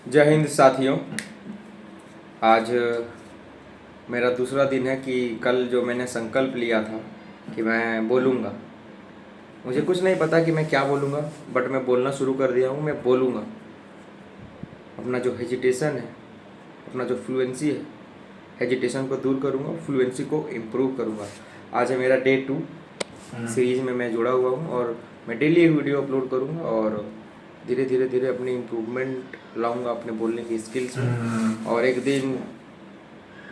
जय हिंद साथियों। आज मेरा दूसरा दिन है कि कल जो मैंने संकल्प लिया था कि मैं बोलूँगा, मुझे कुछ नहीं पता कि मैं क्या बोलूँगा, बट मैं बोलना शुरू कर दिया हूँ। मैं बोलूँगा। अपना जो हेजिटेशन है, अपना जो फ्लुएंसी है, हेजिटेशन को दूर करूँगा, फ्लुएंसी को इम्प्रूव करूँगा। आज है मेरा डे 2 सीरीज़ में मैं जुड़ा हुआ हूँ और मैं डेली एक वीडियो अपलोड करूँगा और धीरे धीरे धीरे अपनी इम्प्रूवमेंट लाऊंगा अपने बोलने की स्किल्स में। और एक दिन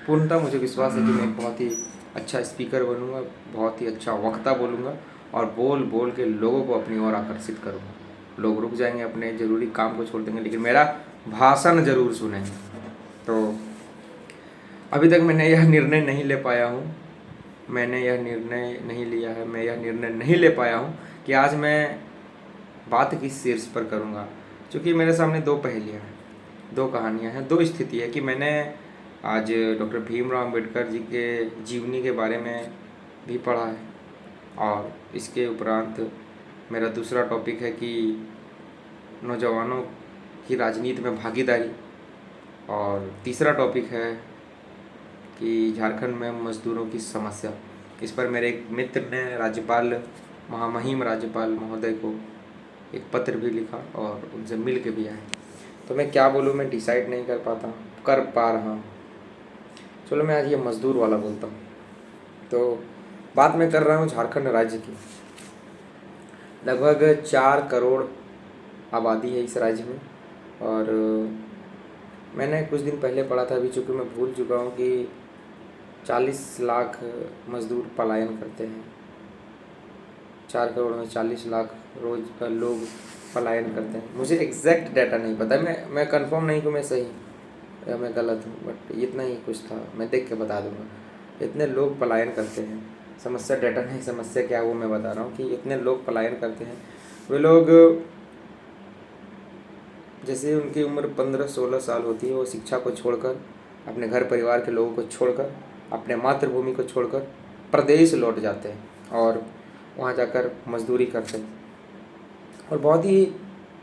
पूर्णतः मुझे विश्वास है कि मैं एक बहुत ही अच्छा स्पीकर बनूंगा, बहुत ही अच्छा वक्ता बोलूँगा और बोल बोल के लोगों को अपनी ओर आकर्षित करूँगा। लोग रुक जाएंगे, अपने ज़रूरी काम को छोड़ देंगे, लेकिन मेरा भाषण ज़रूर सुनेंगे। तो अभी तक मैंने यह निर्णय नहीं ले पाया हूँ, मैंने यह निर्णय नहीं लिया है, मैं यह निर्णय नहीं ले पाया हूँ कि आज मैं बात किस शीर्ष पर करूँगा। क्योंकि मेरे सामने दो पहेलियाँ हैं, दो कहानियाँ हैं, दो स्थिति है कि मैंने आज डॉक्टर भीमराव अंबेडकर जी के जीवनी के बारे में भी पढ़ा है और इसके उपरांत मेरा दूसरा टॉपिक है कि नौजवानों की राजनीति में भागीदारी, और तीसरा टॉपिक है कि झारखंड में मजदूरों की समस्या। इस पर मेरे एक मित्र ने राज्यपाल, महामहिम राज्यपाल महोदय को एक पत्र भी लिखा और उनसे मिल के भी आए। तो मैं क्या बोलूँ, मैं डिसाइड नहीं कर पा रहा हूँ। चलो मैं आज ये मज़दूर वाला बोलता हूँ। तो बात मैं कर रहा हूँ झारखंड राज्य की। लगभग 4 करोड़ आबादी है इस राज्य में और मैंने कुछ दिन पहले पढ़ा था, अभी चूँकि मैं भूल चुका हूँ कि 40 लाख मज़दूर पलायन करते हैं। 4 करोड़ में 40 लाख रोज लोग पलायन करते हैं। मुझे एग्जैक्ट डाटा नहीं पता, मैं कंफर्म नहीं कि मैं सही या मैं गलत हूँ, बट इतना ही कुछ था, मैं देख के बता दूँगा। इतने लोग पलायन करते हैं। समस्या डाटा नहीं, समस्या क्या वो मैं बता रहा हूँ कि इतने लोग पलायन करते हैं। वे लोग जैसे उनकी उम्र 15-16 साल होती है, वो शिक्षा को छोड़कर, अपने घर परिवार के लोगों को छोड़कर, अपने मातृभूमि को छोड़कर प्रदेश लौट जाते हैं और वहाँ जाकर मजदूरी करते हैं। और बहुत ही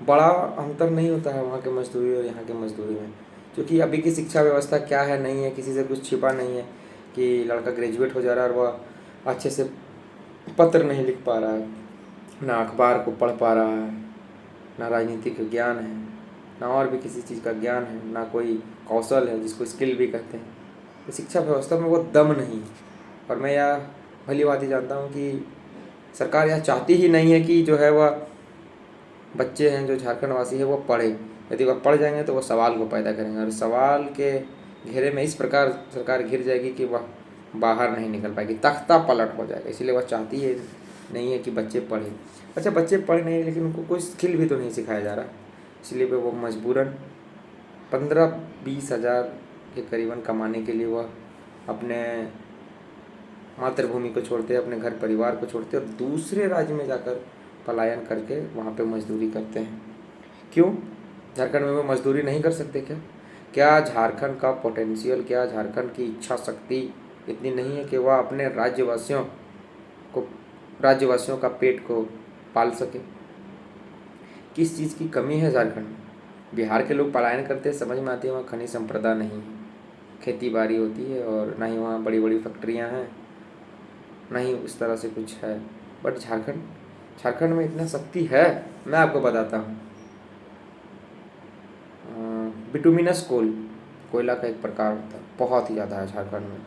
बड़ा अंतर नहीं होता है वहाँ के मजदूरी और यहाँ के मजदूरी में, क्योंकि अभी की शिक्षा व्यवस्था क्या है, नहीं है, किसी से कुछ छिपा नहीं है कि लड़का ग्रेजुएट हो जा रहा है और वह अच्छे से पत्र नहीं लिख पा रहा है, ना अखबार को पढ़ पा रहा है, ना राजनीतिक ज्ञान है, ना और भी किसी चीज़ का ज्ञान है, ना कोई कौशल है जिसको स्किल भी कहते हैं। तो शिक्षा व्यवस्था में वो दम नहीं है। और मैं यह भली बात ही जानता हूँ कि सरकार यह चाहती ही नहीं है कि जो है वह बच्चे हैं जो झारखंड वासी है वो पढ़े। यदि वह पढ़ जाएंगे तो वह सवाल को पैदा करेंगे और सवाल के घेरे में इस प्रकार सरकार घिर जाएगी कि वह बाहर नहीं निकल पाएगी, तख्ता पलट हो जाएगा। इसलिए वह चाहती है नहीं है कि बच्चे पढ़ें। अच्छा, बच्चे पढ़ नहीं, लेकिन उनको कोई स्किल भी तो नहीं सिखाया जा रहा, इसलिए वो मजबूरन 15-20 हज़ार के करीबन कमाने के लिए वह अपने मातृभूमि को छोड़ते, अपने घर परिवार को छोड़ते और दूसरे राज्य में जाकर पलायन करके वहाँ पे मजदूरी करते हैं। क्यों झारखंड में वो मजदूरी नहीं कर सकते? क्या झारखंड का पोटेंशियल, क्या झारखंड की इच्छा शक्ति इतनी नहीं है कि वह अपने राज्यवासियों का पेट को पाल सके? किस चीज़ की कमी है झारखंड में? बिहार के लोग पलायन करते हैं, समझ में आती है, वहाँ खनिज संपदा नहीं है, खेती बाड़ी होती है और ना ही वहाँ बड़ी बड़ी फैक्ट्रियाँ हैं, ना ही उस तरह से कुछ है। बट झारखंड में इतना शक्ति है। मैं आपको बताता हूँ, बिटुमिनस कोयला का एक प्रकार होता है, बहुत ही ज़्यादा है झारखंड में।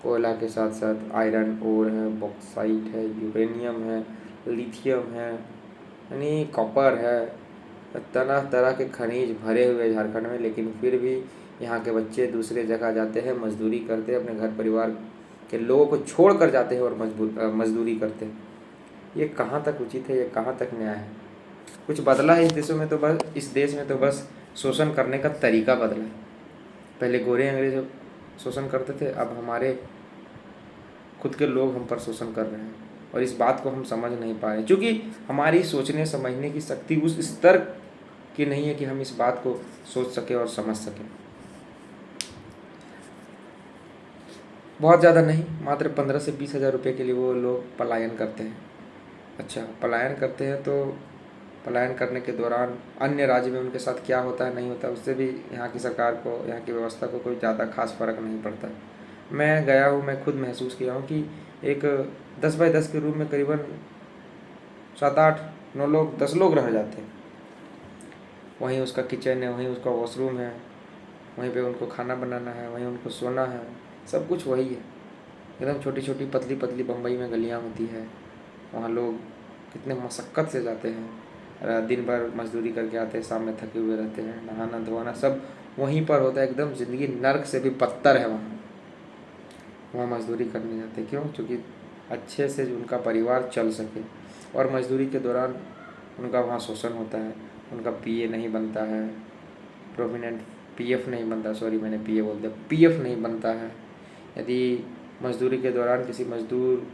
कोयला के साथ साथ आयरन ओर है, बॉक्साइट है, यूरेनियम है, लिथियम है, यानी कॉपर है, तरह तरह के खनिज भरे हुए झारखंड में। लेकिन फिर भी यहाँ के बच्चे दूसरे जगह जाते हैं, मजदूरी करते हैं, अपने घर परिवार के लोगों को छोड़ कर जाते हैं और मजदूरी करते हैं। ये कहाँ तक उचित है, ये कहाँ तक न्याय है? कुछ बदला है इस देश में तो बस शोषण करने का तरीका बदला है। पहले गोरे अंग्रेज शोषण करते थे, अब हमारे खुद के लोग हम पर शोषण कर रहे हैं और इस बात को हम समझ नहीं पा रहे, क्योंकि हमारी सोचने समझने की शक्ति उस स्तर की नहीं है कि हम इस बात को सोच सकें और समझ सकें। बहुत ज़्यादा नहीं, मात्र 15 से 20 हज़ार रुपये के लिए वो लोग पलायन करते हैं। अच्छा, पलायन करते हैं तो पलायन करने के दौरान अन्य राज्य में उनके साथ क्या होता है नहीं होता, उससे भी यहाँ की सरकार को, यहाँ की व्यवस्था को कोई ज़्यादा खास फ़र्क नहीं पड़ता। मैं गया हूँ, मैं खुद महसूस किया हूँ कि एक 10x10 के रूम में करीबन 7 8 9 लोग 10 लोग रह जाते हैं। वहीं उसका किचन है, वहीं उसका वॉशरूम है, वहीं पे उनको खाना बनाना है, वहीं उनको सोना है, सब कुछ वही है। एकदम छोटी छोटी पतली पतली बम्बई में गलियाँ होती है। वहाँ लोग कितने मशक्क़त से जाते हैं, दिन भर मजदूरी करके आते हैं, शाम में थके हुए रहते हैं, नहाना धोना सब वहीं पर होता है। एकदम ज़िंदगी नर्क से भी बदतर है वहाँ। वहाँ मजदूरी करने जाते हैं, क्यों? क्योंकि अच्छे से उनका परिवार चल सके। और मजदूरी के दौरान उनका वहाँ शोषण होता है, उनका पीए नहीं बनता है, प्रोविडेंट पीएफ नहीं बनता, सॉरी मैंने पीए बोल दिया, पीएफ नहीं बनता है। यदि मजदूरी के दौरान किसी मजदूर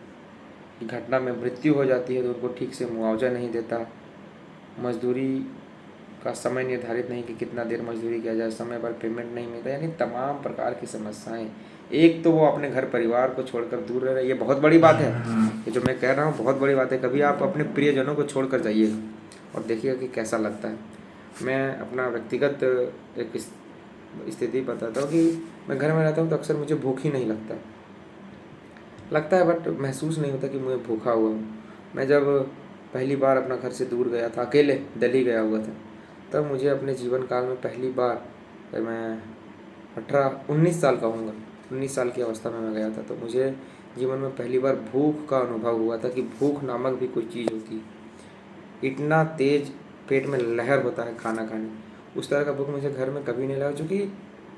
की घटना में मृत्यु हो जाती है तो उनको ठीक से मुआवजा नहीं देता। मजदूरी का समय निर्धारित नहीं कि कितना देर मजदूरी किया जाए, समय पर पेमेंट नहीं मिलता, यानी तमाम प्रकार की समस्याएं। एक तो वो अपने घर परिवार को छोड़कर दूर रह रहे, ये बहुत बड़ी बात है। ये जो मैं कह रहा हूँ बहुत बड़ी बात है। कभी आप अपने प्रियजनों को छोड़कर जाइएगा और देखिएगा कि कैसा लगता है। मैं अपना व्यक्तिगत एक स्थिति बताता हूँ कि मैं घर में रहता हूँ तो अक्सर मुझे भूख ही नहीं लगता है, बट महसूस नहीं होता कि मुझे भूखा हुआ हूँ। मैं जब पहली बार अपना घर से दूर गया था, अकेले दिल्ली गया हुआ था, तब मुझे अपने जीवन काल में पहली बार, जब मैं 19 साल का होऊंगा, 19 साल की अवस्था में मैं गया था, तो मुझे जीवन में पहली बार भूख का अनुभव हुआ था कि भूख नामक भी कोई चीज़ होती है। इतना तेज पेट में लहर होता है खाना खाने, उस तरह का भूख मुझे घर में कभी नहीं लगा, क्योंकि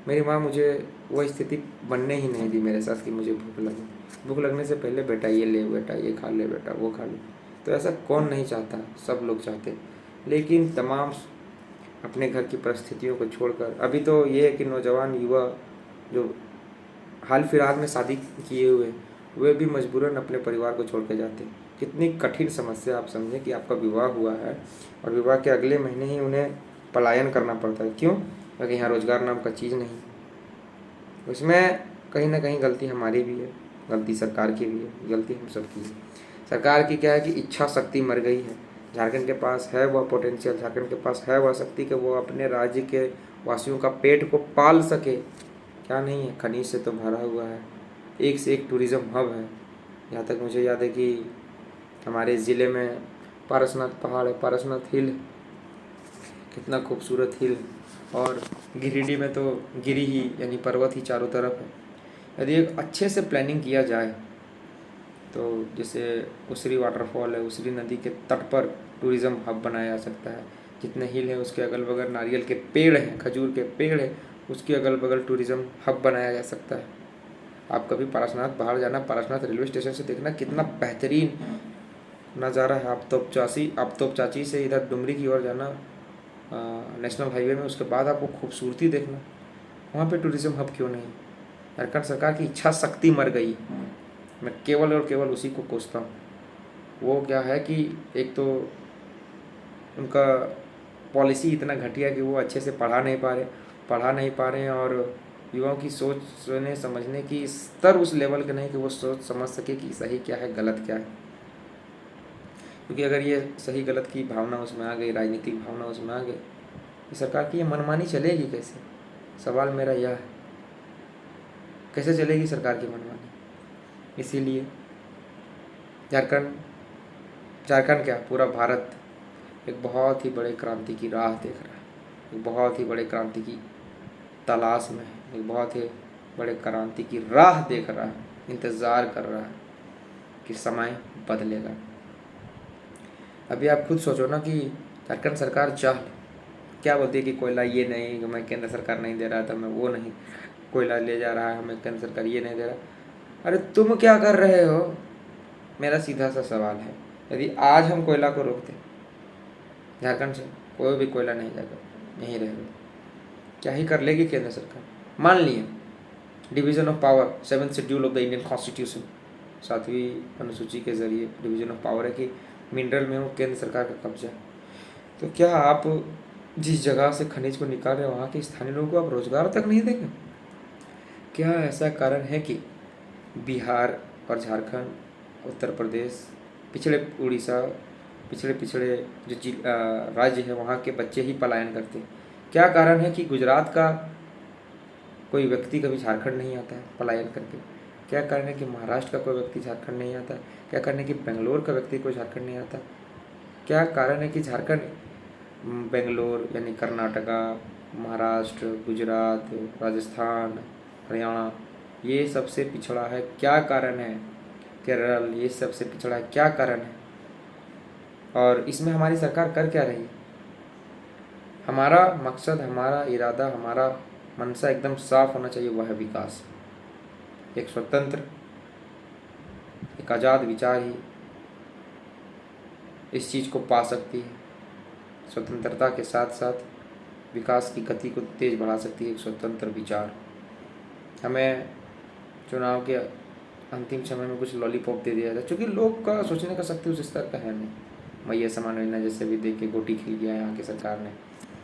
मेरी माँ मुझे वो स्थिति बनने ही नहीं दी मेरे साथ कि मुझे भूख लगे। भूख लगने से पहले बेटा ये ले, बेटा ये खा ले, बेटा वो खा ले। तो ऐसा कौन नहीं चाहता, सब लोग चाहते। लेकिन तमाम अपने घर की परिस्थितियों को छोड़कर, अभी तो ये है कि नौजवान युवा जो हाल फिलहाल में शादी किए हुए, वे भी मजबूरन अपने परिवार को छोड़ के जाते हैं। कितनी कठिन समस्या। आप समझें कि आपका विवाह हुआ है और विवाह के अगले महीने ही उन्हें पलायन करना पड़ता है। क्यों? क्योंकि यहाँ रोजगार नाम का चीज़ नहीं। उसमें कहीं ना कहीं गलती हमारी भी है, गलती सरकार की भी है, गलती हम सब की है। सरकार की क्या है कि इच्छा शक्ति मर गई है। झारखंड के पास है वह पोटेंशियल, झारखंड के पास है वह शक्ति कि वो अपने राज्य के वासियों का पेट को पाल सके। क्या नहीं है, खनिज से तो भरा हुआ है, एक से एक टूरिज़्म हब है। यहाँ तक मुझे याद है कि हमारे ज़िले में पारसनाथ पहाड़ है, पारसनाथ हिल, कितना खूबसूरत हिल। और गिरिडीह में तो गिरी ही यानी पर्वत ही चारों तरफ है। यदि एक अच्छे से प्लानिंग किया जाए तो जैसे उसरी वाटरफॉल है, उसरी नदी के तट पर टूरिज़्म हब बनाया जा सकता है। जितने हिल हैं उसके अगल बगल नारियल के पेड़ हैं, खजूर के पेड़ हैं, उसके अगल बगल टूरिज़्म हब बनाया जा सकता है। आप कभी पारसनाथ बाहर जाना, पारसनाथ रेलवे स्टेशन से देखना कितना बेहतरीन नज़ारा है। आप तोपचाची से इधर डुमरी की ओर जाना, नेशनल हाईवे में, उसके बाद आपको खूबसूरती देखना। वहाँ पे टूरिज़्म हब क्यों नहीं? झारखंड सरकार की इच्छा शक्ति मर गई। मैं केवल और केवल उसी को कोसता हूँ। वो क्या है कि एक तो उनका पॉलिसी इतना घटिया कि वो अच्छे से पढ़ा नहीं पा रहे हैं, और युवाओं की सोचने समझने की स्तर उस लेवल के नहीं कि वो सोच समझ सके कि सही क्या है, गलत क्या है। क्योंकि अगर ये सही गलत की भावना उसमें आ गई, राजनीतिक भावना उसमें आ गई, ये सरकार की ये मनमानी चलेगी कैसे? सवाल मेरा यह है, कैसे चलेगी सरकार की मनमानी? इसीलिए झारखंड क्या, पूरा भारत एक बहुत ही बड़े क्रांति की राह देख रहा है, एक बहुत ही बड़े क्रांति की तलाश में है, एक बहुत ही बड़े क्रांति की राह देख रहा है, इंतज़ार कर रहा है कि समय बदलेगा। अभी आप खुद सोचो ना कि झारखंड सरकार क्या बोलती है कि कोयला ये नहीं, हमें केंद्र सरकार नहीं दे रहा था, हमें वो नहीं, कोयला ले जा रहा है, हमें केंद्र सरकार ये नहीं दे रहा। अरे तुम क्या कर रहे हो? मेरा सीधा सा सवाल है, यदि आज हम कोयला को रोकते, झारखंड से कोई भी कोयला नहीं जाएगा, यहीं रहेगा, क्या ही कर लेगी केंद्र सरकार? मान लिए division of power, 7th schedule of the Indian constitution, 7वीं अनुसूची के जरिए डिवीज़न ऑफ पावर है कि मिनरल में वो केंद्र सरकार का कब्जा है। तो क्या आप जिस जगह से खनिज को निकाल रहे हैं वहाँ के स्थानीय लोगों को आप रोजगार तक नहीं देंगे? क्या ऐसा कारण है कि बिहार और झारखंड, उत्तर प्रदेश, पिछड़े उड़ीसा, पिछड़े पिछड़े जो राज्य है वहाँ के बच्चे ही पलायन करते हैं। क्या कारण है कि गुजरात का कोई व्यक्ति कभी झारखंड नहीं आता है पलायन करके? क्या कारण है कि महाराष्ट्र का कोई व्यक्ति झारखंड नहीं आता? क्या कारण है कि बेंगलोर का व्यक्ति कोई झारखंड नहीं आता? क्या कारण है कि झारखंड, बेंगलोर यानी कर्नाटका, महाराष्ट्र, गुजरात, राजस्थान, हरियाणा ये सबसे पिछड़ा है? क्या कारण है? केरल ये सबसे पिछड़ा है, क्या कारण है? और इसमें हमारी सरकार कर क्या रही है? हमारा मकसद, हमारा इरादा, हमारा मनसा एकदम साफ होना चाहिए, वह है विकास। एक स्वतंत्र, एक आज़ाद विचार ही इस चीज़ को पा सकती है। स्वतंत्रता के साथ साथ विकास की गति को तेज़ बढ़ा सकती है एक स्वतंत्र विचार। हमें चुनाव के अंतिम समय में कुछ लॉलीपॉप दे दिया जाए, क्योंकि लोग का सोचने का शक्ति उस स्तर का है नहीं। मैया समान योजना जैसे भी दे के गोटी खिल गया यहाँ की सरकार ने।